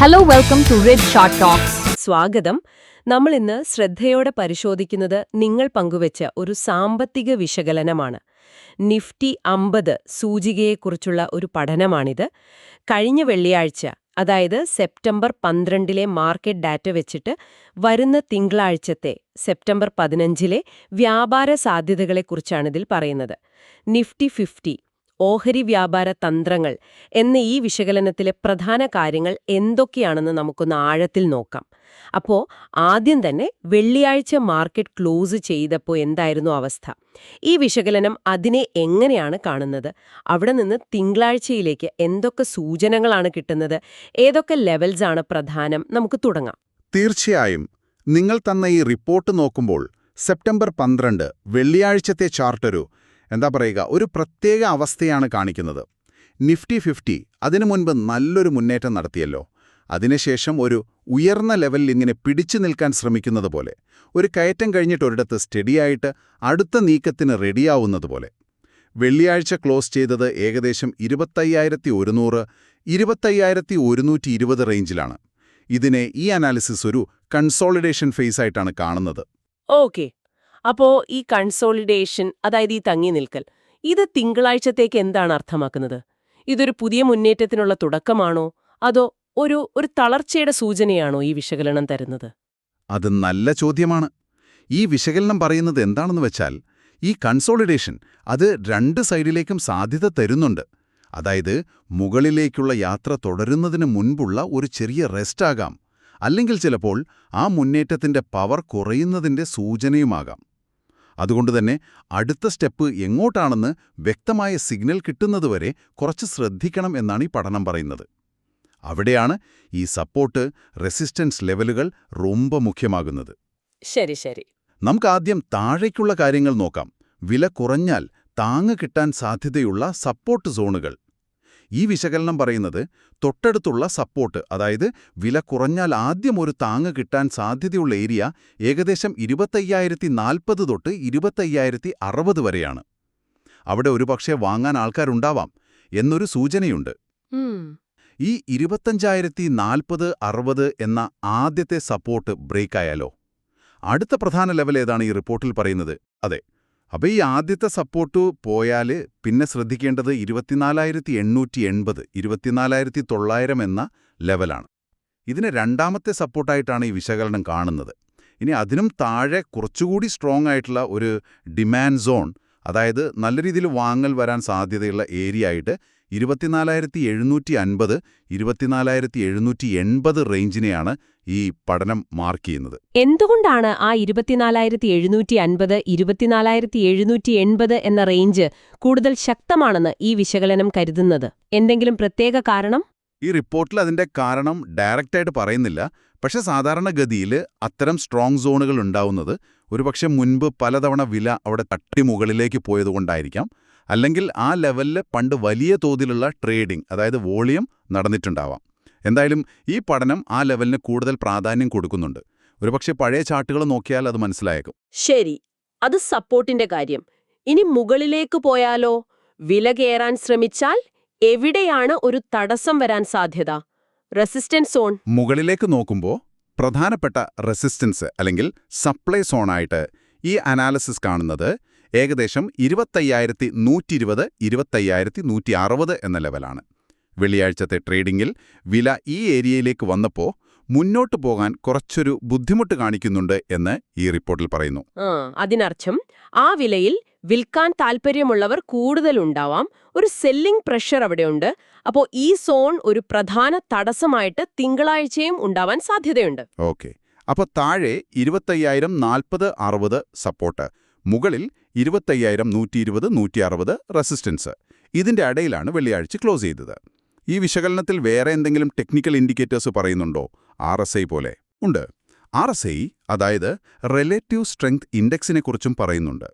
Hello welcome to red short talks. സ്വാഗതം. നമ്മൾ ഇന്ന് ശ്രദ്ധയോടെ പരിശോധിക്കുന്നത് നിങ്ങൾ പങ്കുവെച്ച ഒരു സാമ്പത്തിക വിശകലനമാണ്. നിഫ്റ്റി 50 സൂചികയെക്കുറിച്ചുള്ള ഒരു പഠനമാണിത്. കഴിഞ്ഞ വെള്ളിയാഴ്ച, അതായത് സെപ്റ്റംബർ 12-ലെ മാർക്കറ്റ് ഡാറ്റ വെച്ചിട്ട് വരുന്ന തിങ്കളാഴ്ചത്തെ സെപ്റ്റംബർ 15-ലെ വ്യാപാര സാധ്യതകളെക്കുറിച്ചാണിതിൽ പറയുന്നത്. നിഫ്റ്റി 50 ഓഹരി വ്യാപാര തന്ത്രങ്ങൾ എന്ന ഈ വിശകലനത്തിലെ പ്രധാന കാര്യങ്ങൾ എന്തൊക്കെയാണെന്ന് നമുക്കൊന്ന് ആഴത്തിൽ നോക്കാം. അപ്പോൾ ആദ്യം തന്നെ വെള്ളിയാഴ്ച മാർക്കറ്റ് ക്ലോസ് ചെയ്തപ്പോൾ എന്തായിരുന്നു അവസ്ഥ? ഈ വിശകലനം അതിനെ എങ്ങനെയാണ് കാണുന്നത്? അവിടെ നിന്ന് തിങ്കളാഴ്ചയിലേക്ക് എന്തൊക്കെ സൂചനകളാണ് കിട്ടുന്നത്? ഏതൊക്കെ ലെവൽസാണ് പ്രധാനം? നമുക്ക് തുടങ്ങാം. തീർച്ചയായും. നിങ്ങൾ തന്ന ഈ റിപ്പോർട്ട് നോക്കുമ്പോൾ സെപ്റ്റംബർ 12 വെള്ളിയാഴ്ചത്തെ ചാർട്ടൊരു ഒരു പ്രത്യേക അവസ്ഥയാണ് കാണിക്കുന്നത്. നിഫ്റ്റി 50 അതിനു മുൻപ് നല്ലൊരു മുന്നേറ്റം നടത്തിയല്ലോ. അതിനുശേഷം ഒരു ഉയർന്ന ലെവലിൽ ഇങ്ങനെ പിടിച്ചു നിൽക്കാൻ ശ്രമിക്കുന്നത് പോലെ, ഒരു കയറ്റം കഴിഞ്ഞിട്ടൊരിടത്ത് സ്റ്റഡിയായിട്ട് അടുത്ത നീക്കത്തിന് റെഡിയാവുന്നതുപോലെ. വെള്ളിയാഴ്ച ക്ലോസ് ചെയ്തത് ഏകദേശം 25,100, 25,120 റേഞ്ചിലാണ്. ഇതിനെ ഈ അനാലിസിസ് ഒരു കൺസോളിഡേഷൻ ഫേസ് ആയിട്ടാണ് കാണുന്നത്. ഓക്കെ. അപ്പോ ഈ കൺസോളിഡേഷൻ, അതായത് ഈ തങ്ങി നിൽക്കൽ, ഇത് തിങ്കളാഴ്ചത്തേക്ക് എന്താണ് അർത്ഥമാക്കുന്നത്? ഇതൊരു പുതിയ മുന്നേറ്റത്തിനുള്ള തുടക്കമാണോ, അതോ ഒരു തളർച്ചയുടെ സൂചനയാണോ ഈ വിശകലനം തരുന്നത്? അത് നല്ല ചോദ്യമാണ്. ഈ വിശകലനം പറയുന്നത് എന്താണെന്ന് വെച്ചാൽ, ഈ കൺസോളിഡേഷൻ അത് രണ്ട് സൈഡിലേക്കും സാധ്യത തരുന്നുണ്ട്. അതായത് മുകളിലേക്കുള്ള യാത്ര തുടരുന്നതിന് മുൻപുള്ള ഒരു ചെറിയ റെസ്റ്റ് ആകാം, അല്ലെങ്കിൽ ചിലപ്പോൾ ആ മുന്നേറ്റത്തിന്റെ പവർ കുറയുന്നതിന്റെ സൂചനയുമാകാം. അതുകൊണ്ടുതന്നെ അടുത്ത സ്റ്റെപ്പ് എങ്ങോട്ടാണെന്ന് വ്യക്തമായ സിഗ്നൽ കിട്ടുന്നതുവരെ കുറച്ച് ശ്രദ്ധിക്കണം എന്നാണ് ഈ പഠനം പറയുന്നത്. അവിടെയാണ് ഈ സപ്പോർട്ട്, റെസിസ്റ്റൻസ് ലെവലുകൾ ரொம்ப മുഖ്യമാകുന്നത്. ശരി. നമുക്കാദ്യം താഴേക്കുള്ള കാര്യങ്ങൾ നോക്കാം. വില കുറഞ്ഞാൽ താങ്ങ് കിട്ടാൻ സാധ്യതയുള്ള സപ്പോർട്ട് സോണുകൾ. ഈ വിശകലനം പറയുന്നത് തൊട്ടടുത്തുള്ള സപ്പോർട്ട്, അതായത് വില കുറഞ്ഞാൽ ആദ്യം ഒരു താങ്ങ് കിട്ടാൻ സാധ്യതയുള്ള ഏരിയ ഏകദേശം 25,040 തൊട്ട് 25,060 വരെയാണ്. അവിടെ ഒരുപക്ഷെ വാങ്ങാൻ ആൾക്കാരുണ്ടാവാം എന്നൊരു സൂചനയുണ്ട്. ഈ 25,040-60 എന്ന ആദ്യത്തെ സപ്പോർട്ട് ബ്രേക്കായാലോ? അടുത്ത പ്രധാന ലെവൽ ഏതാണ് ഈ റിപ്പോർട്ടിൽ പറയുന്നത്? അതെ, അപ്പോൾ ഈ ആദ്യത്തെ സപ്പോർട്ട് പോയാൽ പിന്നെ ശ്രദ്ധിക്കേണ്ടത് 24,880, 24,900 എന്ന ലെവലാണ്. ഇതിനെ രണ്ടാമത്തെ സപ്പോർട്ടായിട്ടാണ് ഈ വിശകലനം കാണുന്നത്. ഇനി അതിനും താഴെ കുറച്ചുകൂടി സ്ട്രോങ് ആയിട്ടുള്ള ഒരു ഡിമാൻഡ് സോൺ, അതായത് നല്ല രീതിയിൽ വാങ്ങൽ വരാൻ സാധ്യതയുള്ള ഏരിയ ആയിട്ട് 24,750, 24,780 റേഞ്ചിനെയാണ് ഈ പഠനം മാർക്ക് ചെയ്യുന്നത്. എന്തുകൊണ്ടാണ് ആ 24,750, 24,780 എന്ന റേഞ്ച് കൂടുതൽ ശക്തമാണെന്ന് ഈ വിശകലനം കരുതുന്നത്? എന്തെങ്കിലും പ്രത്യേക കാരണം? ഈ റിപ്പോർട്ടിൽ അതിന്റെ കാരണം ഡയറക്റ്റായിട്ട് പറയുന്നില്ല. പക്ഷെ സാധാരണഗതിയിൽ അത്തരം സ്ട്രോങ് സോണുകൾ ഉണ്ടാവുന്നത് ഒരുപക്ഷെ മുൻപ് പലതവണ വില അവിടെ തട്ടി മുകളിലേക്ക് പോയതുകൊണ്ടായിരിക്കാം. അല്ലെങ്കിൽ ആ ലെവലിൽ പണ്ട് വലിയ തോതിലുള്ള ട്രേഡിംഗ്, അതായത് വോളിയം നടന്നിട്ടുണ്ടാവാം. എന്തായാലും ഈ പഠനം ആ ലെവലിന് കൂടുതൽ പ്രാധാന്യം കൊടുക്കുന്നുണ്ട്. ഒരുപക്ഷെ പഴയ ചാർട്ടുകൾ നോക്കിയാൽ അത് മനസ്സിലായേക്കും. ശരി, അത് സപ്പോർട്ടിന്റെ കാര്യം. ഇനി മുകളിലേക്ക് പോയാലോ? വില കയറാൻ ശ്രമിച്ചാൽ എവിടെയാണ് ഒരു തടസ്സം വരാൻ സാധ്യത? Resistance zone. മുകളിലേക്ക് നോക്കുമ്പോൾ പ്രധാനപ്പെട്ട റെസിസ്റ്റൻസ് അല്ലെങ്കിൽ സപ്ലൈ സോണായിട്ട് ഈ അനാലിസിസ് കാണുന്നത് ഏകദേശം 25,120, 25,160 എന്ന ലെവലാണ്. വെള്ളിയാഴ്ചത്തെ ട്രേഡിംഗിൽ വില ഈ ഏരിയയിലേക്ക് വന്നപ്പോൾ മുന്നോട്ടു പോകാൻ കുറച്ചൊരു ബുദ്ധിമുട്ട് കാണിക്കുന്നുണ്ട് എന്ന് ഈ റിപ്പോർട്ടിൽ പറയുന്നു. അതിനർത്ഥം ആ വിലയിൽ വിൽക്കാൻ താൽപ്പര്യമുള്ളവർ കൂടുതലുണ്ടാവാം. ഒരു സെല്ലിംഗ് പ്രഷർ അവിടെയുണ്ട്. അപ്പോൾ ഈ സോൺ ഒരു പ്രധാന തടസ്സമായിട്ട് തിങ്കളാഴ്ചയും ഉണ്ടാവാൻ സാധ്യതയുണ്ട്. ഓക്കെ. അപ്പോൾ താഴെ 25,040, 60 സപ്പോർട്ട്, മുകളിൽ 25,120, 160 റെസിസ്റ്റൻസ്. ഇതിന്റെ ഇടയിലാണ് വെള്ളിയാഴ്ച ക്ലോസ് ചെയ്തത്. ഈ വിശകലനത്തിൽ വേറെ എന്തെങ്കിലും ടെക്നിക്കൽ ഇൻഡിക്കേറ്റേഴ്സ് പറയുന്നുണ്ടോ? RSI പോലെ ഉണ്ട്. RSI, അതായത് റിലേറ്റീവ് സ്ട്രെങ്ത് ഇൻഡെക്സിനെക്കുറിച്ചും പറയുന്നുണ്ട്.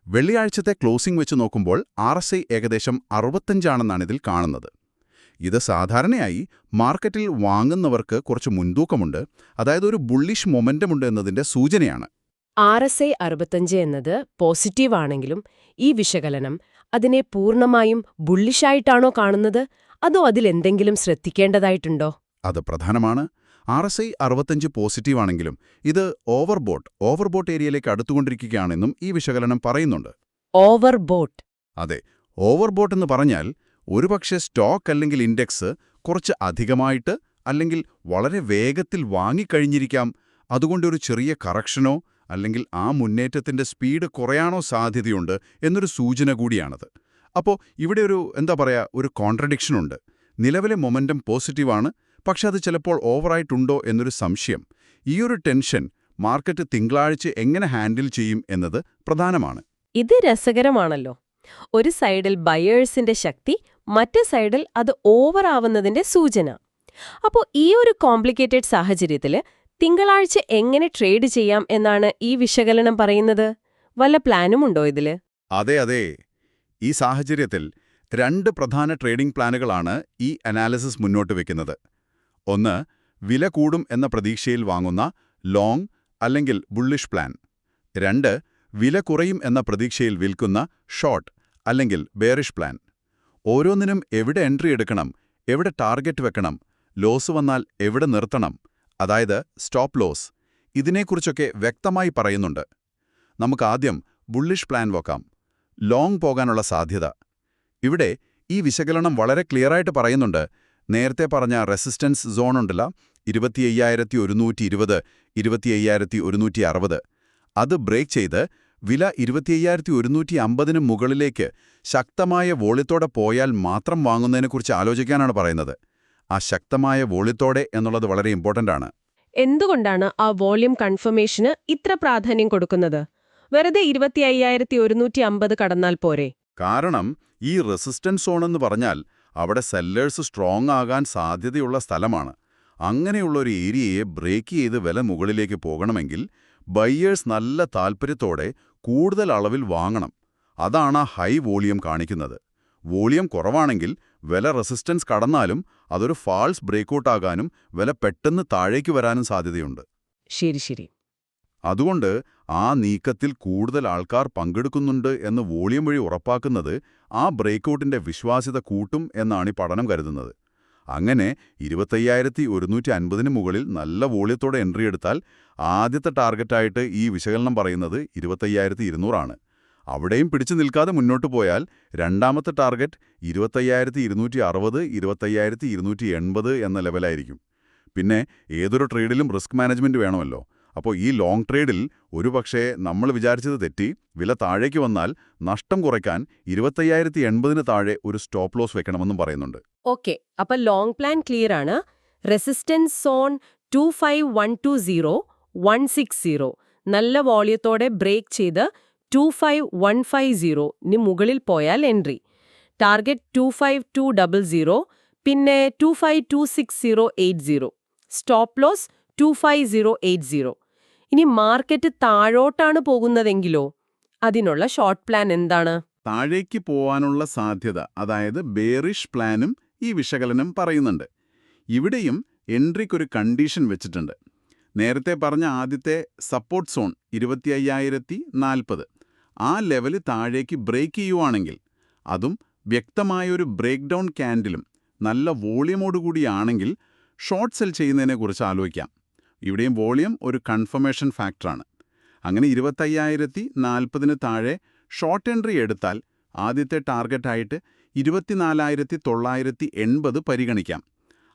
വെള്ളിയാഴ്ചത്തെ ക്ലോസിംഗ് വെച്ച് നോക്കുമ്പോൾ RSI ഏകദേശം 65 ആണെന്നാണ് ഇതിൽ കാണുന്നത്. ഇത് സാധാരണയായി മാർക്കറ്റിൽ വാങ്ങുന്നവർക്ക് കുറച്ച് മുൻതൂക്കമുണ്ട്, അതായത് ഒരു ബുള്ളിഷ് മൊമെന്റമുണ്ട് എന്നതിന്റെ സൂചനയാണ്. RSI 65 എന്നത് പോസിറ്റീവ് ആണെങ്കിലും ഈ വിശകലനം അതിനെ പൂർണ്ണമായും ബുള്ളിഷായിട്ടാണോ കാണുന്നത്? അതോ അതിലെന്തെങ്കിലും ശ്രദ്ധിക്കേണ്ടതായിട്ടുണ്ടോ? അത് പ്രധാനമാണ്. RSI 65 പോസിറ്റീവ് ആണെങ്കിലും ഇത് ഓവർബോട്ട് ഏരിയയിലേക്ക് അടുത്തുകൊണ്ടിരിക്കുകയാണെന്നും ഈ വിശകലനം പറയുന്നുണ്ട്. ഓവർബോട്ട്. അതെ, ഓവർബോട്ട് എന്ന് പറഞ്ഞാൽ ഒരുപക്ഷെ സ്റ്റോക്ക് അല്ലെങ്കിൽ ഇൻഡെക്സ് കുറച്ച് അധികമായിട്ട് അല്ലെങ്കിൽ വളരെ വേഗത്തിൽ വാങ്ങിക്കഴിഞ്ഞിരിക്കാം. അതുകൊണ്ടൊരു ചെറിയ കറക്ഷനോ അല്ലെങ്കിൽ ആ മുന്നേറ്റത്തിന്റെ സ്പീഡ് കുറയാനോ സാധ്യതയുണ്ട് എന്നൊരു സൂചന കൂടിയാണത്. അപ്പോൾ ഇവിടെ ഒരു കോൺട്രഡിക്ഷനുണ്ട്. നിലവിലെ മൊമെന്റം പോസിറ്റീവാണ്, പക്ഷെ അത് ചിലപ്പോൾ ഓവറായിട്ടുണ്ടോ എന്നൊരു സംശയം. ഈയൊരു ടെൻഷൻ മാർക്കറ്റ് തിങ്കളാഴ്ച എങ്ങനെ ഹാൻഡിൽ ചെയ്യും എന്നത് പ്രധാനമാണ്. ഇത് രസകരമാണല്ലോ. ഒരു സൈഡിൽ ബയേഴ്സിന്റെ ശക്തി, മറ്റേ സൈഡിൽ അത് ഓവറാവുന്നതിന്റെ സൂചന. അപ്പോൾ ഈ ഒരു കോംപ്ലിക്കേറ്റഡ് സാഹചര്യത്തിൽ തിങ്കളാഴ്ച എങ്ങനെ ട്രേഡ് ചെയ്യാം എന്നാണ് ഈ വിശകലനം പറയുന്നത്? വല്ല പ്ലാനും ഉണ്ടോ ഇതില്? അതെ. ഈ സാഹചര്യത്തിൽ 2 പ്രധാന ട്രേഡിംഗ് പ്ലാനുകളാണ് ഈ അനാലിസിസ് മുന്നോട്ട് വയ്ക്കുന്നത്. ഒന്ന്, വില കൂടും എന്ന പ്രതീക്ഷയിൽ വാങ്ങുന്ന ലോങ് അല്ലെങ്കിൽ ബുള്ളിഷ് പ്ലാൻ. 2, വില കുറയും എന്ന പ്രതീക്ഷയിൽ വിൽക്കുന്ന ഷോർട്ട് അല്ലെങ്കിൽ ബെയറിഷ് പ്ലാൻ. ഓരോന്നിനും എവിടെ എൻട്രി എടുക്കണം, എവിടെ ടാർഗറ്റ് വെക്കണം, ലോസ് വന്നാൽ എവിടെ നിർത്തണം, അതായത് സ്റ്റോപ്പ് ലോസ്, ഇതിനെക്കുറിച്ചൊക്കെ വ്യക്തമായി പറയുന്നുണ്ട്. നമുക്കാദ്യം ബുള്ളിഷ് പ്ലാൻ നോക്കാം. ലോങ് പോകാനുള്ള സാധ്യത. ഇവിടെ ഈ വിശകലനം വളരെ ക്ലിയറായിട്ട് പറയുന്നുണ്ട്. നേരത്തെ പറഞ്ഞ റെസിസ്റ്റൻസ് സോണുണ്ടല്ല, 25,120, 25,160, അത് ബ്രേക്ക് ചെയ്ത് വില 25,150 മുകളിലേക്ക് ശക്തമായ വോള്യത്തോടെ പോയാൽ മാത്രം വാങ്ങുന്നതിനെക്കുറിച്ച് ആലോചിക്കാനാണ് പറയുന്നത്. ആ ശക്തമായ വോള്യത്തോടെ എന്നുള്ളത് വളരെ ഇമ്പോർട്ടൻ്റ് ആണ്. എന്തുകൊണ്ടാണ് ആ വോള്യൂം കൺഫർമേഷന് ഇത്ര പ്രാധാന്യം കൊടുക്കുന്നത്? വെറുതെ 25,150 കടന്നാൽ പോരെ? കാരണം ഈ റെസിസ്റ്റൻസ് സോൺ എന്ന് പറഞ്ഞാൽ അവിടെ സെല്ലേഴ്സ് സ്ട്രോങ് ആകാൻ സാധ്യതയുള്ള സ്ഥലമാണ്. അങ്ങനെയുള്ള ഒരു ഏരിയയെ ബ്രേക്ക് ചെയ്ത് വില മുകളിലേക്ക് പോകണമെങ്കിൽ ബയ്യേഴ്സ് നല്ല താൽപ്പര്യത്തോടെ കൂടുതൽ അളവിൽ വാങ്ങണം. അതാണ് ഹൈ വോളിയം കാണിക്കുന്നത്. വോളിയം കുറവാണെങ്കിൽ വില റെസിസ്റ്റൻസ് കടന്നാലും അതൊരു ഫാൾസ് ബ്രേക്കൗട്ട് ആകാനും വില പെട്ടെന്ന് താഴേക്ക് വരാനും സാധ്യതയുണ്ട്. ശരി. അതുകൊണ്ട് ആ നീക്കത്തിൽ കൂടുതൽ ആൾക്കാർ പങ്കെടുക്കുന്നുണ്ട് എന്ന് വോളിയം വഴി ഉറപ്പാക്കുന്നത് ആ ബ്രേക്കൗട്ടിന്റെ വിശ്വാസ്യത കൂട്ടും എന്നാണ് ഈ പഠനം കരുതുന്നത്. അങ്ങനെ 25,150 മുകളിൽ നല്ല വോള്യത്തോടെ എൻട്രി എടുത്താൽ ആദ്യത്തെ ടാർഗറ്റായിട്ട് ഈ വിശകലനം പറയുന്നത് 25,200 ആണ്. അവിടെയും പിടിച്ചു നിൽക്കാതെ മുന്നോട്ടു പോയാൽ രണ്ടാമത്തെ ടാർഗറ്റ് 25,260, 25,280 എന്ന ലെവലായിരിക്കും. പിന്നെ ഏതൊരു ട്രേഡിലും റിസ്ക് മാനേജ്മെന്റ് വേണമല്ലോ. അപ്പോൾ ഈ ലോങ് ട്രേഡിൽ ഒരുപക്ഷേ നമ്മൾ വിചാരിച്ചത് തെറ്റി വില താഴേക്ക് വന്നാൽ നഷ്ടം കുറയ്ക്കാൻ 25,080 താഴെ ഒരു സ്റ്റോപ്പ് ലോസ് വെക്കണമെന്നും പറയുന്നുണ്ട്. ഓക്കെ, അപ്പൊ ലോങ് പ്ലാൻ ക്ലിയർ ആണ്. റെസിസ്റ്റൻസ് സോൺ 25,120, 160 നല്ല വോള്യത്തോടെ ബ്രേക്ക് ചെയ്ത് 25,150 മുകളിൽ പോയാൽ എൻട്രി. ടാർഗറ്റ് 25,200, പിന്നെ 25,26080. Stop loss 25,080. ഇനി മാർക്കറ്റ് താഴോട്ടാണ് പോകുന്നതെങ്കിലോ? അതിനുള്ള ഷോർട്ട് പ്ലാൻ എന്താണ്? താഴേക്ക് പോവാനുള്ള സാധ്യത, അതായത് ബേറിഷ് പ്ലാനും ഈ വിശകലനം പറയുന്നുണ്ട്. ഇവിടെയും എൻട്രിക്കൊരു കണ്ടീഷൻ വെച്ചിട്ടുണ്ട്. നേരത്തെ പറഞ്ഞ ആദ്യത്തെ സപ്പോർട്ട് സോൺ 25,040, ആ ലെവല് താഴേക്ക് ബ്രേക്ക് ചെയ്യുവാണെങ്കിൽ, അതും വ്യക്തമായൊരു ബ്രേക്ക് ഡൗൺ ക്യാൻഡിലും നല്ല വോളിയമോടുകൂടിയാണെങ്കിൽ ഷോർട്ട് സെൽ ചെയ്യുന്നതിനെക്കുറിച്ച് ആലോചിക്കാം. ഇവിടെയും വോളിയം ഒരു കൺഫർമേഷൻ ഫാക്ടറാണ്. അങ്ങനെ 25,040 താഴെ ഷോർട്ട് എൻട്രി എടുത്താൽ ആദ്യത്തെ ടാർഗറ്റായിട്ട് 24,980 പരിഗണിക്കാം.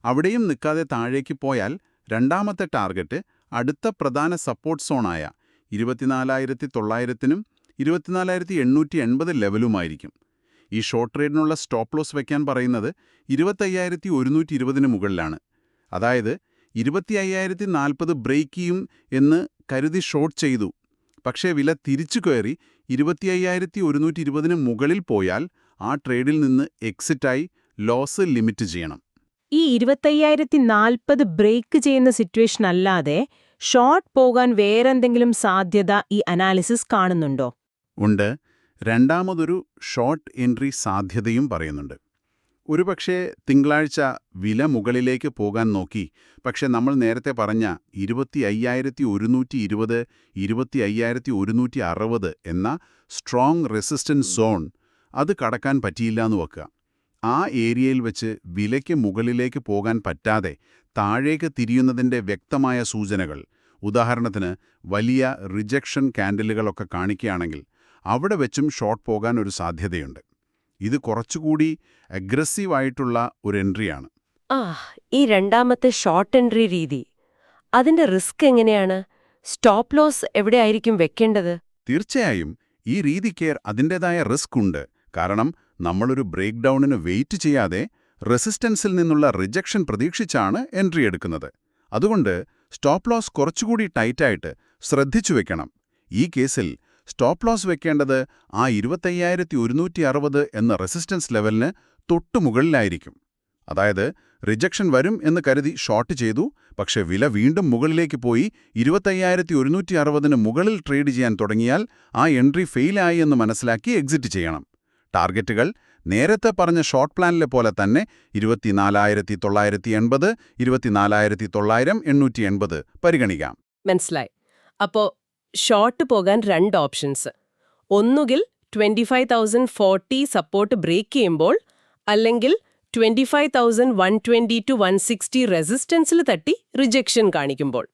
അവിടെയും നിൽക്കാതെ താഴേക്ക് പോയാൽ രണ്ടാമത്തെ ടാർഗറ്റ് അടുത്ത പ്രധാന സപ്പോർട്ട് സോണായ 24,900-നും 24,880 ലെവലുമായിരിക്കും. ഈ ഷോർട്ട് ട്രേഡിനുള്ള സ്റ്റോപ്പ് ലോസ് വയ്ക്കാൻ പറയുന്നത് 25,120 മുകളിലാണ്. അതായത് 25,040 ബ്രേക്ക് ചെയ്യും എന്ന് കരുതി ഷോർട്ട് ചെയ്തു, പക്ഷേ വില തിരിച്ചു കയറി 25,120 മുകളിൽ പോയാൽ ആ ട്രേഡിൽ നിന്ന് എക്സിറ്റായി ലോസ് ലിമിറ്റ് ചെയ്യണം. ഈ 25,040 ബ്രേക്ക് ചെയ്യുന്ന സിറ്റുവേഷൻ അല്ലാതെ ഷോർട്ട് പോകാൻ വേറെന്തെങ്കിലും സാധ്യത ഈ അനാലിസിസ് കാണുന്നുണ്ടോ? ഉണ്ട്. രണ്ടാമതൊരു ഷോർട്ട് എൻട്രി സാധ്യതയും പറയുന്നുണ്ട്. ഒരുപക്ഷേ തിങ്കളാഴ്ച വില മുകളിലേക്ക് പോകാൻ നോക്കി, പക്ഷെ നമ്മൾ നേരത്തെ പറഞ്ഞ 25,120, 25,160 എന്ന സ്ട്രോങ് റെസിസ്റ്റൻസ് സോൺ അത് കടക്കാൻ പറ്റിയില്ല എന്ന് വെക്കുക. ആ ഏരിയയിൽ വെച്ച് വിലയ്ക്ക് മുകളിലേക്ക് പോകാൻ പറ്റാതെ താഴേക്ക് തിരിയുന്നതിൻ്റെ വ്യക്തമായ സൂചനകൾ, ഉദാഹരണത്തിന് വലിയ റിജക്ഷൻ കാൻഡിലുകളൊക്കെ കാണിക്കുകയാണെങ്കിൽ അവിടെ വെച്ചും ഷോർട്ട് പോകാൻ ഒരു സാധ്യതയുണ്ട്. ഇത് കുറച്ചുകൂടി അഗ്രസീവായിട്ടുള്ള ഒരു എൻട്രിയാണ്. ഈ രണ്ടാമത്തെ ഷോർട്ട് എൻട്രി രീതി, അതിന്റെ റിസ്ക് എങ്ങനെയാണ്? സ്റ്റോപ്പ് ലോസ് എവിടെയായിരിക്കും വെക്കേണ്ടത്? തീർച്ചയായും ഈ രീതിക്ക് അതിൻ്റെതായ റിസ്ക് ഉണ്ട്. കാരണം നമ്മളൊരു ബ്രേക്ക് ഡൗണിന് വെയിറ്റ് ചെയ്യാതെ റെസിസ്റ്റൻസിൽ നിന്നുള്ള റിജക്ഷൻ പ്രതീക്ഷിച്ചാണ് എൻട്രി എടുക്കുന്നത്. അതുകൊണ്ട് സ്റ്റോപ്പ് ലോസ് കുറച്ചുകൂടി ടൈറ്റായിട്ട് ശ്രദ്ധിച്ചു വെക്കണം. ഈ കേസിൽ സ്റ്റോപ്പ് ലോസ് വെക്കേണ്ടത് ആ 25,160 എന്ന റെസിസ്റ്റൻസ് ലെവലിന് തൊട്ടുമുകളിലായിരിക്കും. അതായത് റിജക്ഷൻ വരും എന്ന് കരുതി ഷോർട്ട് ചെയ്തു, പക്ഷേ വില വീണ്ടും മുകളിലേക്ക് പോയി 25,160 മുകളിൽ ട്രേഡ് ചെയ്യാൻ തുടങ്ങിയാൽ ആ എൻട്രി ഫെയിലായി എന്ന് മനസ്സിലാക്കി എക്സിറ്റ് ചെയ്യണം. ടാർഗറ്റുകൾ നേരത്തെ പറഞ്ഞ ഷോർട്ട് പ്ലാനിലെ പോലെ തന്നെ 24,980, 24,900, 880 പരിഗണിക്കാം. മനസ്സിലായി. അപ്പോൾ ഷോർട്ട് പോകാൻ രണ്ട് ഓപ്ഷൻസ്. ഒന്നുകിൽ 25,040 സപ്പോർട്ട് ബ്രേക്ക് ചെയ്യുമ്പോൾ, അല്ലെങ്കിൽ 25,120 to 160 റെസിസ്റ്റൻസിൽ തട്ടി റിജക്ഷൻ കാണിക്കുമ്പോൾ.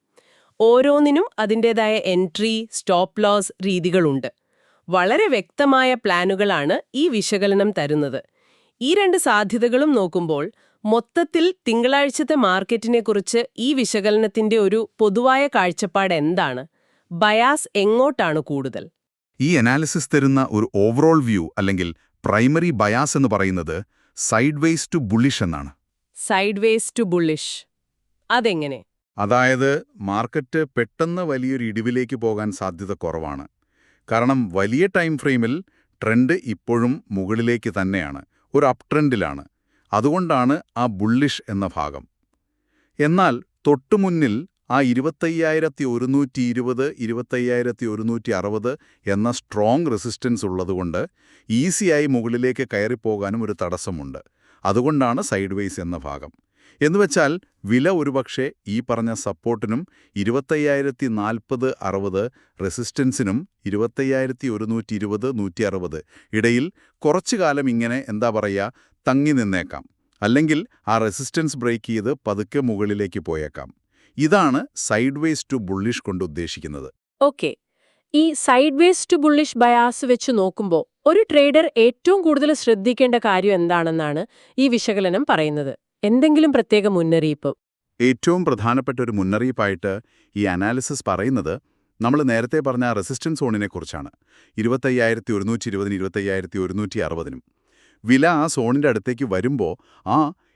ഓരോന്നിനും അതിൻ്റെതായ എൻട്രി, സ്റ്റോപ്പ് ലോസ് രീതികളുണ്ട്. വളരെ വ്യക്തമായ പ്ലാനുകളാണ് ഈ വിശകലനം തരുന്നത്. ഈ രണ്ട് സാധ്യതകളും നോക്കുമ്പോൾ മൊത്തത്തിൽ തിങ്കളാഴ്ചത്തെ മാർക്കറ്റിനെക്കുറിച്ച് ഈ വിശകലനത്തിന്റെ ഒരു പൊതുവായ കാഴ്ചപ്പാട് എന്താണ്? ബയാസ് എങ്ങോട്ടാണ് കൂടുതൽ? ഈ അനാലിസിസ് തരുന്ന ഒരു ഓവറോൾ വ്യൂ അല്ലെങ്കിൽ പ്രൈമറി ബയാസ് എന്ന് പറയുന്നത് സൈഡ് വേസ് ടു ബുള്ളിഷ് എന്നാണ്. സൈഡ് വേസ് ടു ബുള്ളിഷ് അതെങ്ങനെ? അതായത് മാർക്കറ്റ് പെട്ടെന്ന് വലിയൊരു ഇടിവിലേക്ക് പോകാൻ സാധ്യത കുറവാണ്. കാരണം വലിയ ടൈം ഫ്രെയിമിൽ ട്രെൻഡ് ഇപ്പോഴും മുകളിലേക്ക് തന്നെയാണ്, ഒരു അപ് ട്രെൻഡിലാണ്. അതുകൊണ്ടാണ് ആ ബുള്ളിഷ് എന്ന ഭാഗം. എന്നാൽ തൊട്ടുമുന്നിൽ ആ 25,120, 25,160 എന്ന സ്ട്രോങ് റെസിസ്റ്റൻസ് ഉള്ളതുകൊണ്ട് ഈസിയായി മുകളിലേക്ക് കയറിപ്പോകാനും ഒരു തടസ്സമുണ്ട്. അതുകൊണ്ടാണ് സൈഡ് വേസ് എന്ന ഭാഗം. എന്നുവെച്ചാൽ വില ഒരുപക്ഷെ ഈ പറഞ്ഞ സപ്പോർട്ടിനും 25,040-60 റെസിസ്റ്റൻസിനും 25,120, 160 ഇടയിൽ കുറച്ചുകാലം ഇങ്ങനെ തങ്ങി നിന്നേക്കാം. അല്ലെങ്കിൽ ആ റെസിസ്റ്റൻസ് ബ്രേക്ക് ചെയ്ത് പതുക്കെ മുകളിലേക്ക് പോയേക്കാം. ഇതാണ് സൈഡ് വേസ് ടു ബുള്ളിഷ് കൊണ്ട് ഉദ്ദേശിക്കുന്നത്. ഓക്കെ, ഈ sideways to bullish bias വെച്ച് നോക്കുമ്പോൾ ഒരു ട്രേഡർ ഏറ്റവും കൂടുതൽ ശ്രദ്ധിക്കേണ്ട കാര്യം എന്താണെന്നാണ് ഈ വിശകലനം പറയുന്നത്? എന്തെങ്കിലും പ്രത്യേക മുന്നറിയിപ്പ്? ഏറ്റവും പ്രധാനപ്പെട്ട ഒരു മുന്നറിയിപ്പായിട്ട് ഈ അനാലിസിസ് പറയുന്നത് നമ്മൾ നേരത്തെ പറഞ്ഞ റെസിസ്റ്റൻസ് സോണിനെക്കുറിച്ചാണ്. 25,120, 25,160. വില ആ സോണിൻ്റെ അടുത്തേക്ക് വരുമ്പോൾ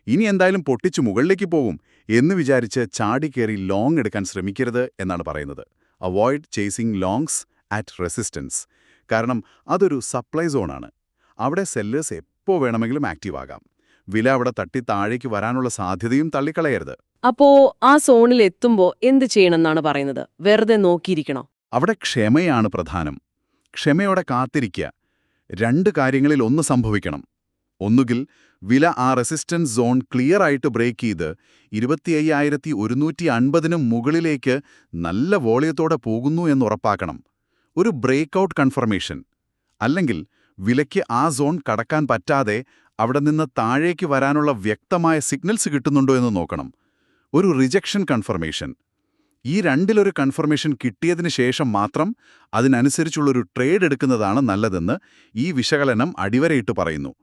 ഇനി എന്തായാലും പൊട്ടിച്ചു മുകളിലേക്ക് പോകും എന്ന് വിചാരിച്ച് ചാടിക്കേറി ലോങ് എടുക്കാൻ ശ്രമിക്കരുത് എന്നാണ് പറയുന്നത്. Avoid chasing longs at resistance. കാരണം അതൊരു സപ്ലൈ സോണാണ്. അവിടെ സെല്ലേഴ്സ് എപ്പോൾ വേണമെങ്കിലും ആക്റ്റീവ് ആകാം. വില അവിടെ തട്ടി താഴേക്ക് വരാനുള്ള സാധ്യതയും തള്ളിക്കളയരുത്. അപ്പോ ആ സോണിൽ എത്തുമ്പോൾ എന്ത് ചെയ്യണമെന്നാണ് പറയുന്നത്? വെറുതെ നോക്കിയിരിക്കണോ? അവിടെ ക്ഷമയാണ് പ്രധാനം. ക്ഷമയോടെ കാത്തിരിക്കുക. രണ്ട് കാര്യങ്ങളിൽ ഒന്ന് സംഭവിക്കണം. ഒന്നുകിൽ വില ആ റെസിസ്റ്റൻസ് സോൺ ക്ലിയർ ആയിട്ട് ബ്രേക്ക് ചെയ്ത് 25,150 മുകളിലേക്ക് നല്ല വോളിയത്തോടെ പോകുന്നു എന്ന് ഉറപ്പാക്കണം. ഒരു ബ്രേക്ക് ഔട്ട് കൺഫർമേഷൻ. അല്ലെങ്കിൽ വിലയ്ക്ക് ആ സോൺ കടക്കാൻ പറ്റാതെ അവിടെ നിന്ന് താഴേക്ക് വരാനുള്ള വ്യക്തമായ സിഗ്നൽസ് കിട്ടുന്നുണ്ടോ എന്ന് നോക്കണം. ഒരു റിജക്ഷൻ കൺഫർമേഷൻ. ഈ രണ്ടിലൊരു കൺഫർമേഷൻ കിട്ടിയതിന് ശേഷം മാത്രം അതിനനുസരിച്ചുള്ളൊരു ട്രേഡ് എടുക്കുന്നതാണ് നല്ലതെന്ന് ഈ വിശകലനം അടിവരയിട്ട് പറയുന്നു.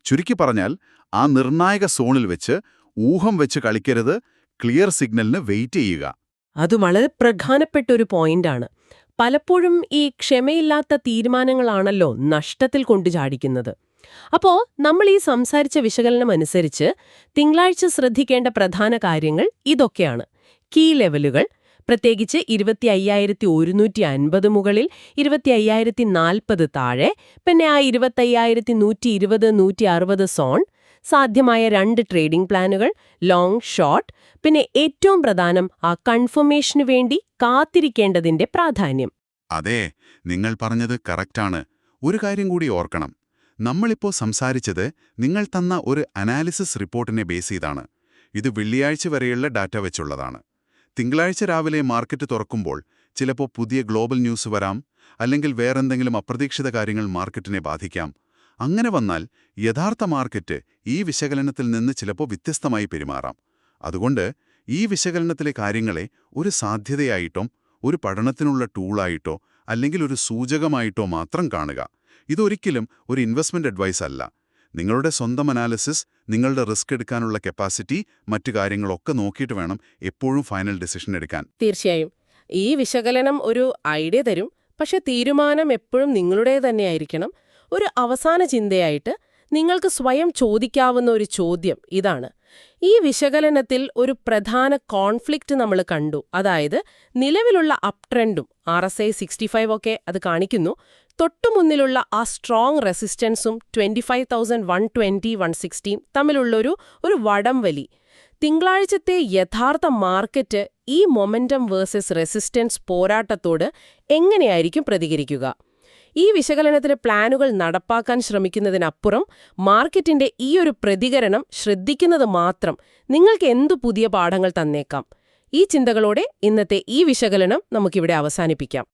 ചുരുക്കി പറഞ്ഞാൽ ആ നിർണായക സോണിൽ വെച്ച് ഊഹം വെച്ച് കളിക്കരുത്, ക്ലിയർ സിഗ്നലിന് വെയിറ്റ് ചെയ്യുക. അത് വളരെ പ്രധാനപ്പെട്ട ഒരു പോയിന്റാണ്. പലപ്പോഴും ഈ ക്ഷമയില്ലാത്ത തീരുമാനങ്ങളാണല്ലോ നഷ്ടത്തിൽ കൊണ്ടു ചാടിക്കുന്നത്. അപ്പോൾ നമ്മൾ ഈ സംസാരിച്ച വിശകലനം അനുസരിച്ച് തിങ്കളാഴ്ച ശ്രദ്ധിക്കേണ്ട പ്രധാന കാര്യങ്ങൾ ഇതൊക്കെയാണ്. കീ ലെവലുകൾ, പ്രത്യേകിച്ച് 25,150 മുകളിൽ, 25,040 താഴെ, പിന്നെ ആ 25,120, 160 സോൺ, സാധ്യമായ 2 ട്രേഡിംഗ് പ്ലാനുകൾ, ലോങ്, ഷോർട്ട്, പിന്നെ ഏറ്റവും പ്രധാനം ആ കൺഫർമേഷനു വേണ്ടി കാത്തിരിക്കേണ്ടതിന്റെ പ്രാധാന്യം. അതെ, നിങ്ങൾ പറഞ്ഞത് കറക്റ്റാണ്. ഒരു കാര്യം കൂടി ഓർക്കണം. നമ്മളിപ്പോൾ സംസാരിച്ചത് നിങ്ങൾ തന്ന ഒരു അനാലിസിസ് റിപ്പോർട്ടിനെ ബേസ് ചെയ്താണ്. ഇത് വെള്ളിയാഴ്ച വരെയുള്ള ഡാറ്റ വെച്ചുള്ളതാണ്. തിങ്കളാഴ്ച രാവിലെ മാർക്കറ്റ് തുറക്കുമ്പോൾ ചിലപ്പോൾ പുതിയ ഗ്ലോബൽ ന്യൂസ് വരാം, അല്ലെങ്കിൽ വേറെന്തെങ്കിലും അപ്രതീക്ഷിത കാര്യങ്ങൾ മാർക്കറ്റിനെ ബാധിക്കാം. അങ്ങനെ വന്നാൽ യഥാർത്ഥ മാർക്കറ്റ് ഈ വിശകലനത്തിൽ നിന്ന് ചിലപ്പോൾ വ്യത്യസ്തമായി പെരുമാറാം. അതുകൊണ്ട് ഈ വിശകലനത്തിലെ കാര്യങ്ങളെ ഒരു സാധ്യതയായിട്ടോ ഒരു പഠനത്തിനുള്ള ടൂളായിട്ടോ അല്ലെങ്കിൽ ഒരു സൂചകമായിട്ടോ മാത്രം കാണുക. ഇതൊരിക്കലും ഒരു ഇൻവെസ്റ്റ്മെന്റ് അഡ്വൈസ് അല്ല. നിങ്ങളുടെ സ്വന്തം അനാലിസിസ്, നിങ്ങളുടെ റിസ്ക് എടുക്കാനുള്ള കപ്പാസിറ്റി, മറ്റു കാര്യങ്ങളൊക്കെ നോക്കിയിട്ട് വേണം എപ്പോഴും ഫൈനൽ ഡിസിഷൻ എടുക്കാൻ. തീർച്ചയായും ഈ വിശകലനം ഒരു ഐഡിയ തരും, പക്ഷെ തീരുമാനം എപ്പോഴും നിങ്ങളുടെ തന്നെയായിരിക്കണം. ഒരു അവസാന ചിന്തയായിട്ട് നിങ്ങൾക്ക് സ്വയം ചോദിക്കാവുന്ന ഒരു ചോദ്യം ഇതാണ്: ഈ വിശകലനത്തിൽ ഒരു പ്രധാന കോൺഫ്ലിക്റ്റ് നമ്മൾ കണ്ടു, അതായത് നിലവിലുള്ള അപ് ട്രെൻഡും RSI 65 ഒക്കെ അത് കാണിക്കുന്നു, തൊട്ടുമുന്നിലുള്ള ആ സ്ട്രോങ് റെസിസ്റ്റൻസും 25,120, 116 തമ്മിലുള്ളൊരു വടംവലി. തിങ്കളാഴ്ചത്തെ യഥാർത്ഥ മാർക്കറ്റ് ഈ മൊമെന്റം വേഴ്സസ് റെസിസ്റ്റൻസ് പോരാട്ടത്തോട് എങ്ങനെയായിരിക്കും പ്രതികരിക്കുക? ഈ വിശകലനത്തിലെ പ്ലാനുകൾ നടപ്പാക്കാൻ ശ്രമിക്കുന്നതിനപ്പുറം മാർക്കറ്റിന്റെ ഈ ഒരു പ്രതികരണം ശ്രദ്ധിക്കുന്നത് മാത്രം നിങ്ങൾക്ക് എന്തു പുതിയ പാഠങ്ങൾ തന്നേക്കാം? ഈ ചിന്തകളോടെ ഇന്നത്തെ ഈ വിശകലനം നമുക്കിവിടെ അവസാനിപ്പിക്കാം.